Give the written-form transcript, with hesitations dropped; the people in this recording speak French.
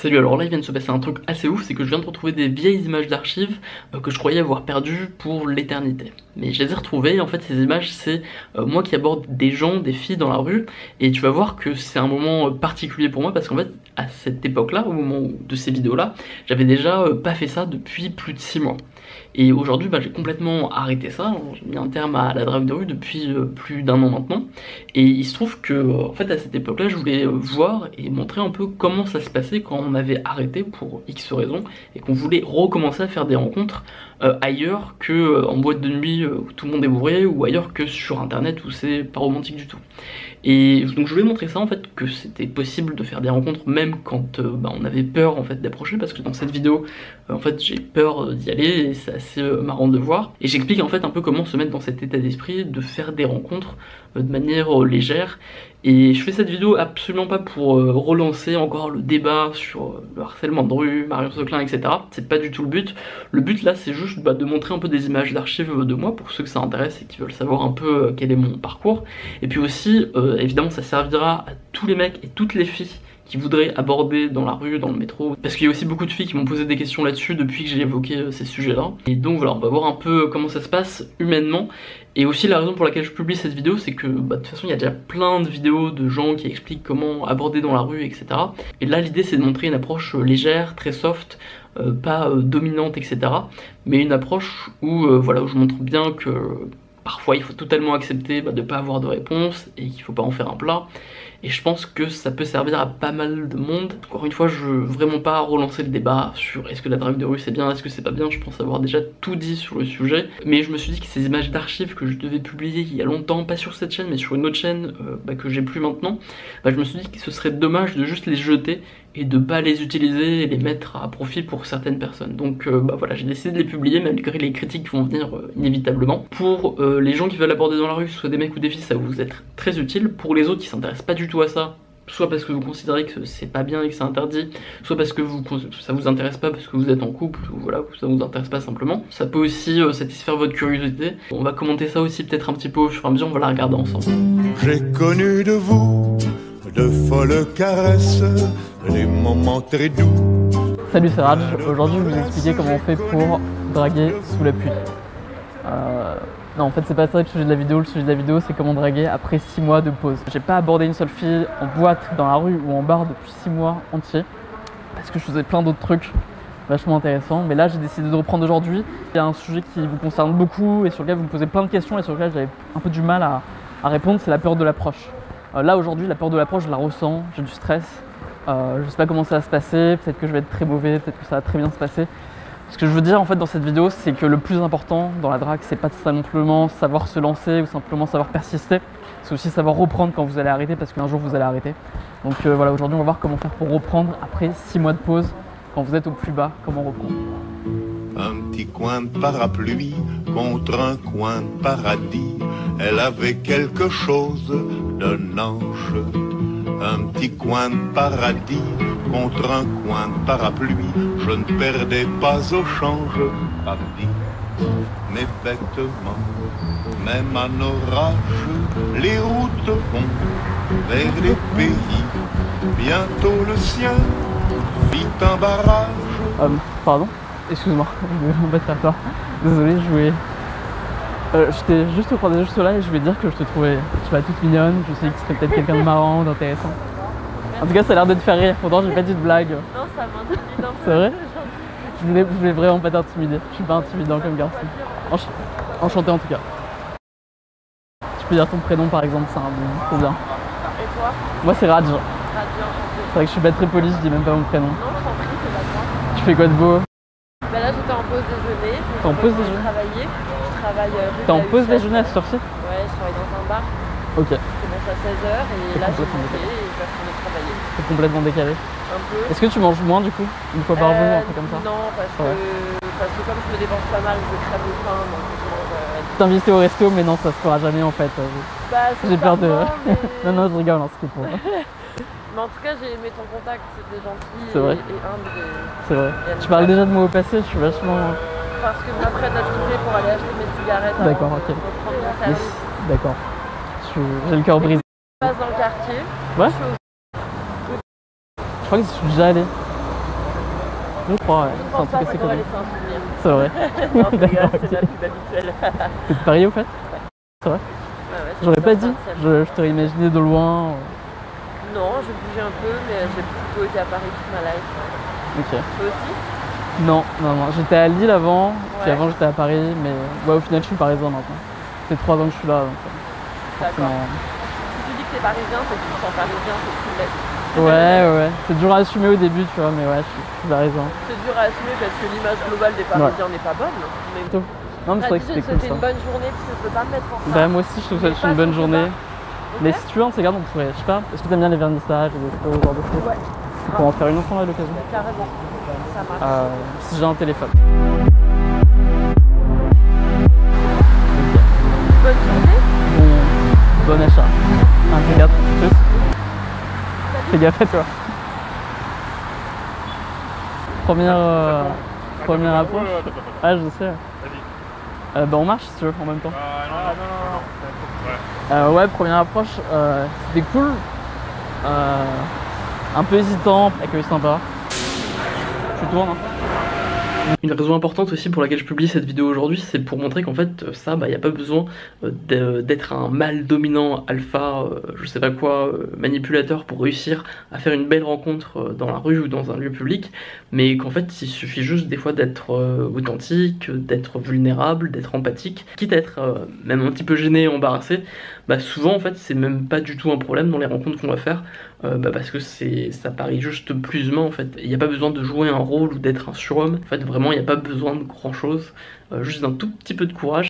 Salut, alors là il vient de se passer un truc assez ouf, c'est que je viens de retrouver des vieilles images d'archives que je croyais avoir perdues pour l'éternité. Mais je les ai retrouvées, en fait ces images c'est moi qui aborde des gens, des filles dans la rue, et tu vas voir que c'est un moment particulier pour moi parce qu'en fait à cette époque-là, au moment de ces vidéos-là, j'avais déjà pas fait ça depuis plus de 6 mois. Et aujourd'hui j'ai complètement arrêté ça, j'ai mis un terme à la drague de rue depuis plus d'1 an maintenant. Et il se trouve que en fait à cette époque-là je voulais voir et montrer un peu comment ça se passait quand on avait arrêté pour X raisons et qu'on voulait recommencer à faire des rencontres ailleurs que en boîte de nuit où tout le monde est bourré, ou ailleurs que sur internet où c'est pas romantique du tout. Et donc je voulais montrer ça en fait, que c'était possible de faire des rencontres même quand on avait peur en fait d'approcher, parce que dans cette vidéo en fait j'ai peur d'y aller et c'est assez marrant de voir. Et j'explique en fait un peu comment se mettre dans cet état d'esprit de faire des rencontres de manière légère. Et je fais cette vidéo absolument pas pour relancer encore le débat sur le harcèlement de rue, Marion Seclin, etc. C'est pas du tout le but. Le but là c'est juste de montrer un peu des images d'archives de moi pour ceux que ça intéresse et qui veulent savoir un peu quel est mon parcours. Et puis aussi évidemment ça servira à tous les mecs et toutes les filles qui voudraient aborder dans la rue, dans le métro, parce qu'il y a aussi beaucoup de filles qui m'ont posé des questions là-dessus depuis que j'ai évoqué ces sujets-là. Et donc voilà, on va voir un peu comment ça se passe humainement. Et aussi la raison pour laquelle je publie cette vidéo, c'est que de toute façon il y a déjà plein de vidéos de gens qui expliquent comment aborder dans la rue, etc. Et là l'idée c'est de montrer une approche légère, très soft, pas dominante, etc. Mais une approche où, voilà, où je montre bien que parfois il faut totalement accepter de ne pas avoir de réponse et qu'il faut pas en faire un plat. Et je pense que ça peut servir à pas mal de monde. Encore une fois, je veux vraiment pas relancer le débat sur est-ce que la drague de rue c'est bien, est-ce que c'est pas bien. Je pense avoir déjà tout dit sur le sujet. Mais je me suis dit que ces images d'archives que je devais publier il y a longtemps, pas sur cette chaîne mais sur une autre chaîne que j'ai plus maintenant, je me suis dit que ce serait dommage de juste les jeter et de pas les utiliser et les mettre à profit pour certaines personnes. Donc voilà, j'ai décidé de les publier malgré les critiques qui vont venir inévitablement. Pour les gens qui veulent aborder dans la rue, soit des mecs ou des filles, ça va vous être très utile. Pour les autres qui s'intéressent pas du tout à ça, soit parce que vous considérez que c'est pas bien et que c'est interdit, soit parce que ça vous intéresse pas parce que vous êtes en couple, ou voilà, que ça vous intéresse pas simplement, ça peut aussi satisfaire votre curiosité. On va commenter ça aussi peut-être un petit peu au fur et à mesure, on va la regarder ensemble. J'ai connu de vous de folles caresses, des moments très doux. Salut, c'est Raj. Aujourd'hui, je vais vous expliquer comment on fait pour draguer sous la pluie. Non, en fait, c'est pas ça le sujet de la vidéo. Le sujet de la vidéo, c'est comment draguer après 6 mois de pause. J'ai pas abordé une seule fille en boîte, dans la rue ou en bar depuis 6 mois entiers, parce que je faisais plein d'autres trucs vachement intéressants. Mais là, j'ai décidé de reprendre aujourd'hui. Il y a un sujet qui vous concerne beaucoup et sur lequel vous me posez plein de questions et sur lequel j'avais un peu du mal à répondre, c'est la peur de l'approche. Là aujourd'hui, la peur de l'approche, je la ressens, j'ai du stress, je sais pas comment ça va se passer, peut-être que je vais être très mauvais, peut-être que ça va très bien se passer. Ce que je veux dire en fait dans cette vidéo, c'est que le plus important dans la drague, c'est pas simplement savoir se lancer ou simplement savoir persister, c'est aussi savoir reprendre quand vous allez arrêter, parce qu'un jour vous allez arrêter. Donc voilà, aujourd'hui on va voir comment faire pour reprendre après 6 mois de pause, quand vous êtes au plus bas, comment reprendre. Un petit coin de parapluie contre un coin de paradis. Elle avait quelque chose d'un ange. Un petit coin de paradis contre un coin de parapluie. Je ne perdais pas au change. Papi, mais bêtement, même en orage, les routes vont vers les pays. Bientôt le sien fit un barrage. Pardon, excuse-moi, je vais m'embêter à toi. Désolé, je voulais... j'étais juste au cours juste là et je voulais dire que je te trouvais, je sais pas, toute mignonne, je sais que c'était peut-être quelqu'un de marrant, d'intéressant. En tout cas, ça a l'air de te faire rire, pourtant j'ai pas dit de blague. Non, ça m'intimide un peu. C'est vrai? Je voulais vraiment pas t'intimider, je suis pas intimidant comme garçon. Enchanté en tout cas. Tu peux dire ton prénom par exemple, c'est un bon, trop bien. Et toi? Moi c'est Raj. Raj, enchanté. C'est vrai que je suis pas très poli, je dis même pas mon prénom. Non, je t'en prie, c'est pas toi. Tu fais quoi de beau? Bah là, j'étais en pause déjeuner. T'es en pause déjeuner? Je travaille. T'es en pause déjeuner à cette heure-ci? Ouais, je travaille dans un bar. Ok. Je commence à 16h et là, j'ai mangé et je vais retourner travailler. C'est complètement décalé. Un peu. Est-ce que tu manges moins du coup? Une fois par jour, un truc comme ça? Non, parce que comme je me dépense pas mal, je crève de faim, donc je mange. T'inviter au resto, mais non, ça se fera jamais en fait. Bah, J'ai peur de... mais... non, non, je rigole, hein, c'était pour... Mais en tout cas, j'ai aimé ton contact, c'était gentil et humble. C'est vrai. Tu parles déjà de moi au passé, je suis vachement... Parce que je m'apprête à te quitter pour aller acheter mes cigarettes. D'accord, ok. Yes, d'accord. J'ai le cœur brisé. Je passe dans le quartier. Ouais. Je crois que je suis déjà allé. Je crois, ouais. Je pense pas, ça devrait laisser un souvenir. C'est vrai. Non, je rigole, c'est la pub habituelle. T'es de Paris au fait? C'est vrai? Ouais, J'aurais pas dit, je t'aurais imaginé de loin. Non, je bougeais un peu, mais j'ai plutôt été à Paris toute ma life. Ok. Toi aussi? Non, j'étais à Lille avant, puis Ouais. avant j'étais à Paris, mais ouais, au final je suis parisien maintenant. Ça fait 3 ans que je suis là, donc D'accord. forcément. Si tu dis que t'es parisien, c'est que tu te sens parisien, c'est que tu l'es. Ouais. C'est dur à assumer au début, tu vois, mais ouais, je suis parisien. C'est dur à assumer parce que l'image globale des Parisiens n'est pas bonne. Mais Plutôt. Non, mais c'est vrai que c'était cool ça. une bonne journée parce que je peux pas me mettre en retard. Bah, moi aussi je te souhaite une bonne journée. Mais si tu veux, on se regarde, on pourrait, je sais pas, est-ce que t'aimes bien les vernissages et ce genre de choses? Ouais. On pourrait en faire une autre à l'occasion. Carrément. Ça marche. Si j'ai un téléphone. Bonne journée. Bon achat. Un T4 plus. Fais gaffe à toi. Première approche. Ah, je sais. Bah, on marche si tu veux en même temps. Non. Ouais, première approche, c'était cool. Un peu hésitant, accueil sympa. Tu tournes, hein. Une raison importante aussi pour laquelle je publie cette vidéo aujourd'hui, c'est pour montrer qu'en fait ça, il n'y a pas besoin d'être un mâle dominant, alpha, je sais pas quoi, manipulateur pour réussir à faire une belle rencontre dans la rue ou dans un lieu public, mais qu'en fait il suffit juste des fois d'être authentique, d'être vulnérable, d'être empathique, quitte à être même un petit peu gêné, embarrassé. Souvent en fait c'est même pas du tout un problème dans les rencontres qu'on va faire, parce que ça paraît juste plus humain en fait. Il n'y a pas besoin de jouer un rôle ou d'être un surhomme. En fait vraiment il n'y a pas besoin de grand chose, juste d'un tout petit peu de courage.